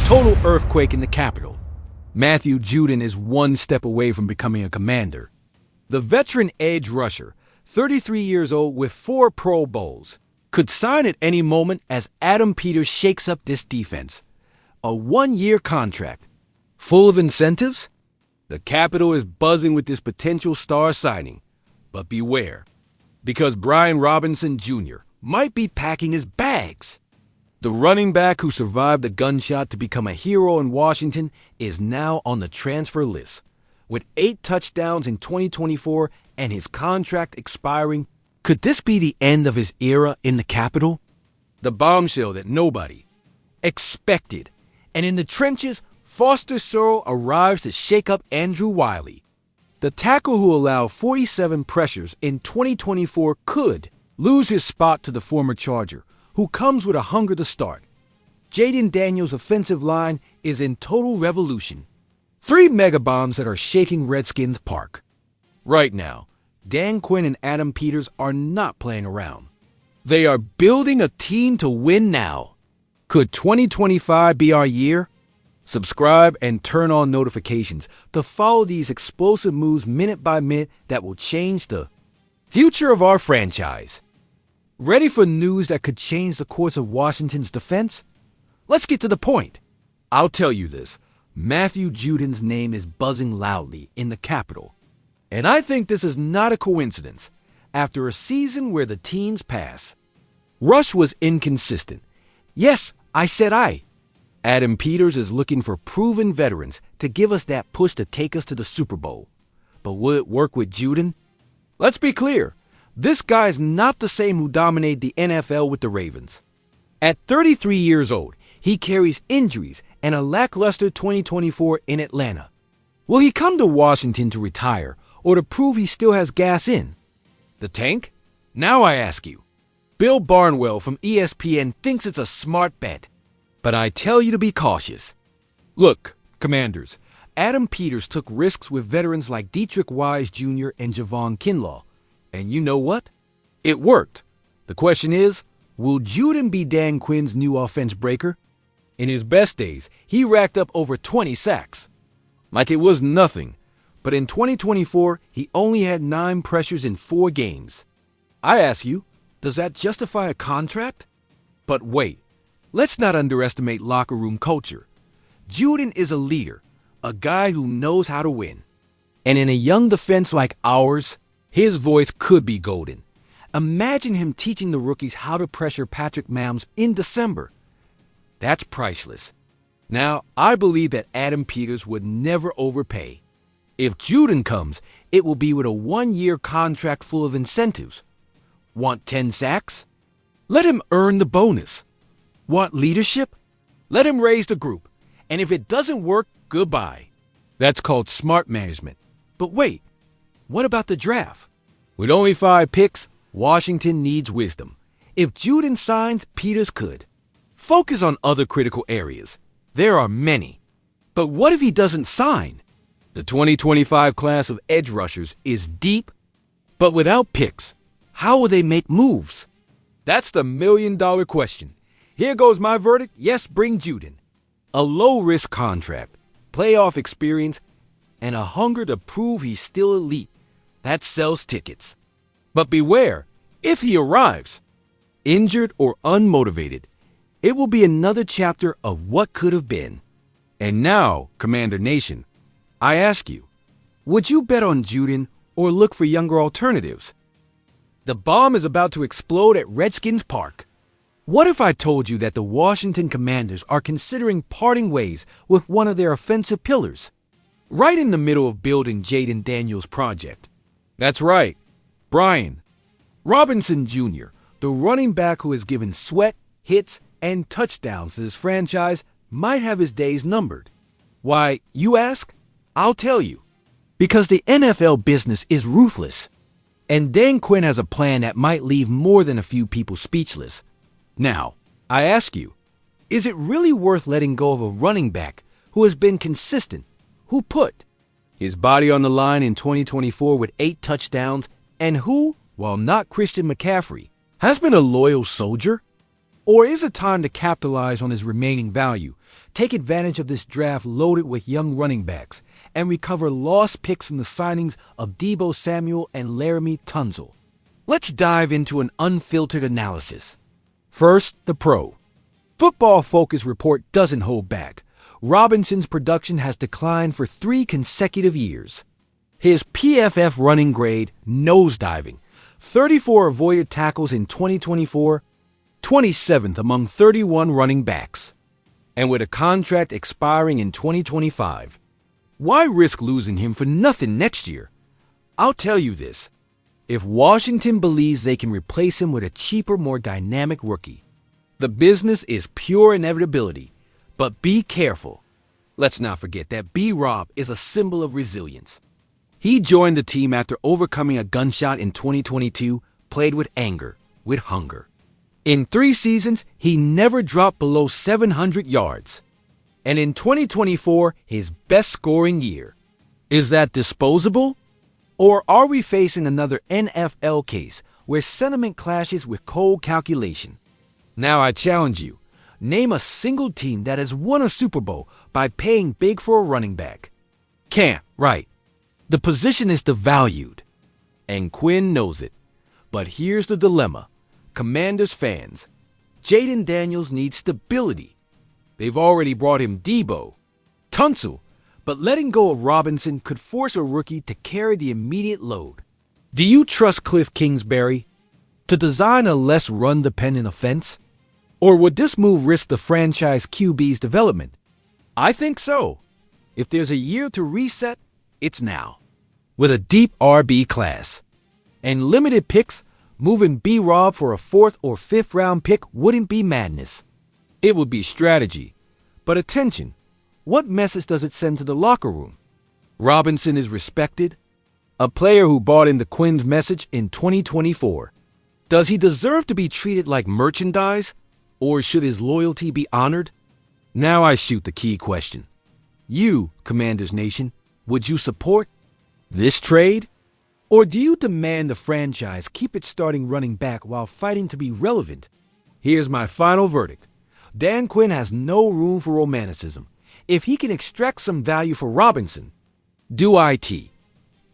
Total earthquake in the capital. Matthew Judon is one step away from becoming a commander. The veteran edge rusher, 33 years old with 4 Pro Bowls, could sign at any moment as Adam Peters shakes up this defense. A 1-year contract. Full of incentives? The Capitol is buzzing with this potential star signing. But beware, because Brian Robinson Jr. might be packing his bags. The running back who survived the gunshot to become a hero in Washington is now on the transfer list. With 8 touchdowns in 2024 and his contract expiring, could this be the end of his era in the Capitol? The bombshell that nobody expected. And in the trenches, Foster Sorrell arrives to shake up Andrew Wiley. The tackle who allowed 47 pressures in 2024 could lose his spot to the former Charger, who comes with a hunger to start. Jayden Daniels' offensive line is in total revolution. 3 megabombs that are shaking Redskins Park. Right now, Dan Quinn and Adam Peters are not playing around. They are building a team to win now. Could 2025 be our year? Subscribe and turn on notifications to follow these explosive moves minute by minute that will change the future of our franchise. Ready for news that could change the course of Washington's defense? Let's get to the point. I'll tell you this. Matthew Judon's name is buzzing loudly in the Capitol. And I think this is not a coincidence. After a season where the teams pass, Rush was inconsistent. Yes, I said I. Adam Peters is looking for proven veterans to give us that push to take us to the Super Bowl. But will it work with Judon? Let's be clear. This guy is not the same who dominated the NFL with the Ravens. At 33 years old, he carries injuries and a lackluster 2024 in Atlanta. Will he come to Washington to retire or to prove he still has gas in the tank? Now I ask you. Bill Barnwell from ESPN thinks it's a smart bet, but I tell you to be cautious. Look, Commanders, Adam Peters took risks with veterans like Dietrich Wise Jr. and Javon Kinlaw, and you know what? It worked. The question is, will Judon be Dan Quinn's new offense breaker? In his best days, he racked up over 20 sacks. Like it was nothing. But in 2024, he only had 9 pressures in 4 games. I ask you, does that justify a contract? But wait, let's not underestimate locker room culture. Judon is a leader, a guy who knows how to win. And in a young defense like ours, his voice could be golden. Imagine him teaching the rookies how to pressure Patrick Mahomes in December. That's priceless. Now, I believe that Adam Peters would never overpay. If Judon comes, it will be with a 1-year contract full of incentives. Want 10 sacks? Let him earn the bonus. Want leadership? Let him raise the group. And if it doesn't work, goodbye. That's called smart management. But wait, what about the draft? With only 5 picks, Washington needs wisdom. If Judon signs, Peters could. Focus on other critical areas. There are many. But what if he doesn't sign? The 2025 class of edge rushers is deep, but without picks, how will they make moves? That's the million-dollar question. Here goes my verdict. Yes, bring Judon. A low-risk contract, playoff experience, and a hunger to prove he's still elite. That sells tickets. But beware, if he arrives, injured or unmotivated, it will be another chapter of what could have been. And now, Commander Nation, I ask you, would you bet on Judon or look for younger alternatives? The bomb is about to explode at Redskins Park. What if I told you that the Washington Commanders are considering parting ways with one of their offensive pillars, right in the middle of building Jayden Daniels' project? That's right, Brian Robinson Jr., the running back who has given sweat, hits, and touchdowns to this franchise, might have his days numbered. Why, you ask? I'll tell you. Because the NFL business is ruthless. And Dan Quinn has a plan that might leave more than a few people speechless. Now, I ask you, is it really worth letting go of a running back who has been consistent, who put his body on the line in 2024 with 8 touchdowns, and who, while not Christian McCaffrey, has been a loyal soldier? Or is it time to capitalize on his remaining value, take advantage of this draft loaded with young running backs, and recover lost picks from the signings of Deebo Samuel and Laramie Tunsil? Let's dive into an unfiltered analysis. First, the pro. Football Focus report doesn't hold back. Robinson's production has declined for 3 consecutive years. His PFF running grade, nosediving. 34 avoided tackles in 2024, 27th among 31 running backs. And with a contract expiring in 2025, why risk losing him for nothing next year? I'll tell you this. If Washington believes they can replace him with a cheaper, more dynamic rookie, the business is pure inevitability. But be careful. Let's not forget that B-Rob is a symbol of resilience. He joined the team after overcoming a gunshot in 2022, played with anger, with hunger. In 3 seasons, he never dropped below 700 yards. And in 2024, his best scoring year. Is that disposable? Or are we facing another NFL case where sentiment clashes with cold calculation? Now I challenge you. Name a single team that has won a Super Bowl by paying big for a running back. Can't, right? The position is devalued. And Quinn knows it. But here's the dilemma. Commanders fans, Jadon Daniels needs stability. They've already brought him Deebo, Tunsil, but letting go of Robinson could force a rookie to carry the immediate load. Do you trust Cliff Kingsbury to design a less run-dependent offense? Or would this move risk the franchise QB's development? I think so. If there's a year to reset, it's now. With a deep RB class and limited picks, moving B-Rob for a 4th or 5th round pick wouldn't be madness. It would be strategy. But attention, what message does it send to the locker room? Robinson is respected, a player who bought into Quinn's message in 2024. Does he deserve to be treated like merchandise, or should his loyalty be honored? Now I shoot the key question. You, Commanders Nation, would you support this trade? Or do you demand the franchise keep its starting running back while fighting to be relevant? Here's my final verdict. Dan Quinn has no room for romanticism. If he can extract some value for Robinson, do IT.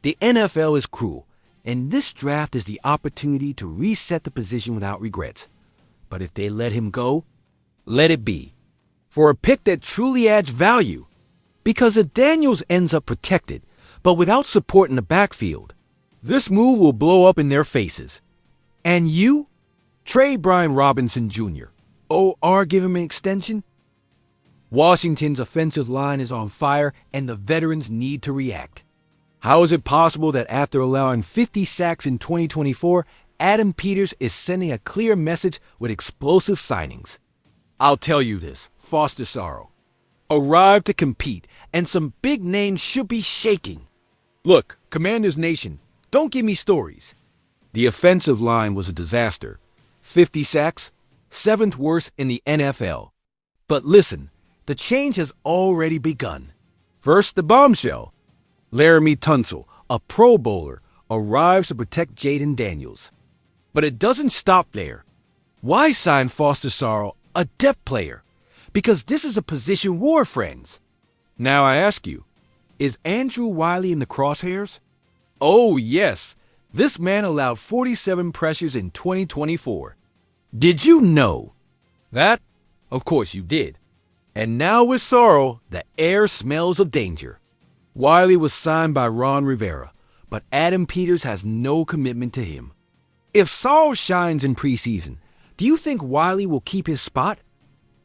The NFL is cruel, and this draft is the opportunity to reset the position without regrets. But if they let him go, let it be. For a pick that truly adds value. Because if Daniels ends up protected, but without support in the backfield, this move will blow up in their faces. And you? Trade Brian Robinson Jr. Or give him an extension? Washington's offensive line is on fire and the veterans need to react. How is it possible that after allowing 50 sacks in 2024, Adam Peters is sending a clear message with explosive signings? I'll tell you this, Foster Sarl arrived to compete, and some big names should be shaking. Look, Commanders Nation, don't give me stories. The offensive line was a disaster. 50 sacks, 7th worst in the NFL. But listen, the change has already begun. First, the bombshell. Laramie Tunsil, a Pro Bowler, arrives to protect Jadon Daniels. But it doesn't stop there. Why sign Foster Sarl, a depth player? Because this is a position war, friends. Now I ask you, is Andrew Wiley in the crosshairs? Oh yes, this man allowed 47 pressures in 2024. Did you know that? Of course you did. And now with Sarl, the air smells of danger. Wiley was signed by Ron Rivera, but Adam Peters has no commitment to him. If Sarl shines in preseason, do you think Wiley will keep his spot?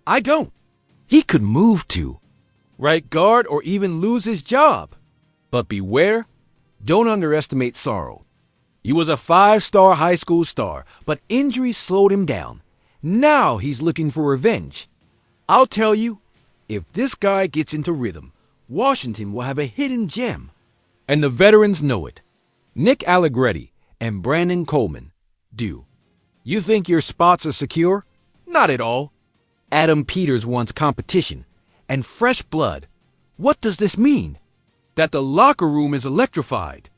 I don't. He could move to right guard or even lose his job. But beware, don't underestimate Sarl. He was a 5-star high school star, but injuries slowed him down. Now he's looking for revenge. I'll tell you, if this guy gets into rhythm, Washington will have a hidden gem. And the veterans know it. Nick Allegretti and Brandon Coleman do. You think your spots are secure? Not at all. Adam Peters wants competition and fresh blood. What does this mean? That the locker room is electrified.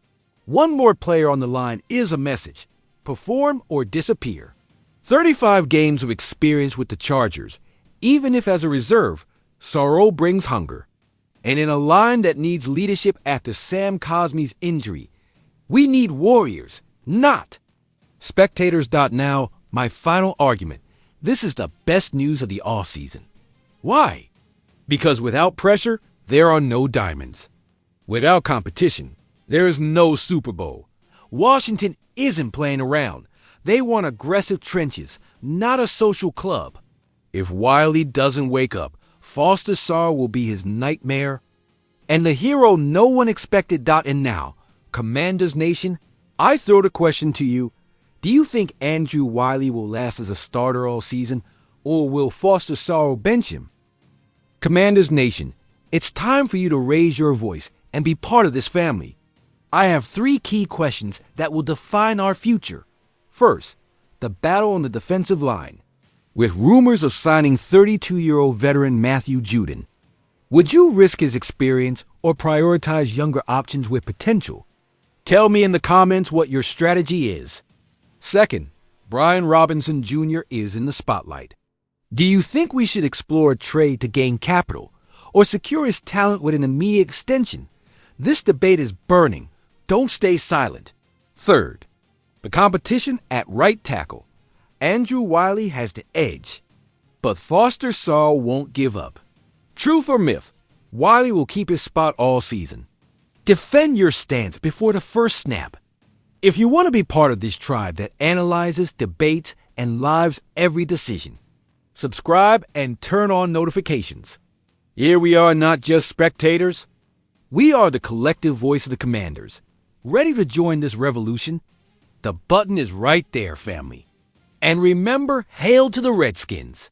One more player on the line is a message. Perform or disappear. 35 games of experience with the Chargers, even if as a reserve, sorrow brings hunger. And in a line that needs leadership after Sam Cosmi's injury, we need warriors, not spectators.now. My final argument. This is the best news of the offseason. Why? Because without pressure, there are no diamonds. Without competition, there is no Super Bowl. Washington isn't playing around. They want aggressive trenches, not a social club. If Wiley doesn't wake up, Foster Sarr will be his nightmare. And the hero no one expected. And now, Commanders Nation, I throw the question to you. Do you think Andrew Wiley will last as a starter all season, or will Foster Sarr bench him? Commanders Nation, it's time for you to raise your voice and be part of this family. I have 3 key questions that will define our future. First, the battle on the defensive line. With rumors of signing 32-year-old veteran Matthew Judon, would you risk his experience or prioritize younger options with potential? Tell me in the comments what your strategy is. Second, Brian Robinson Jr. is in the spotlight. Do you think we should explore a trade to gain capital or secure his talent with an immediate extension? This debate is burning. Don't stay silent. Third, the competition at right tackle. Andrew Wiley has the edge, but Foster Sarr won't give up. Truth or myth, Wiley will keep his spot all season. Defend your stance before the first snap. If you want to be part of this tribe that analyzes, debates, and lives every decision, subscribe and turn on notifications. Here we are, not just spectators. We are the collective voice of the Commanders. Ready to join this revolution? The button is right there, family. And remember, hail to the Redskins.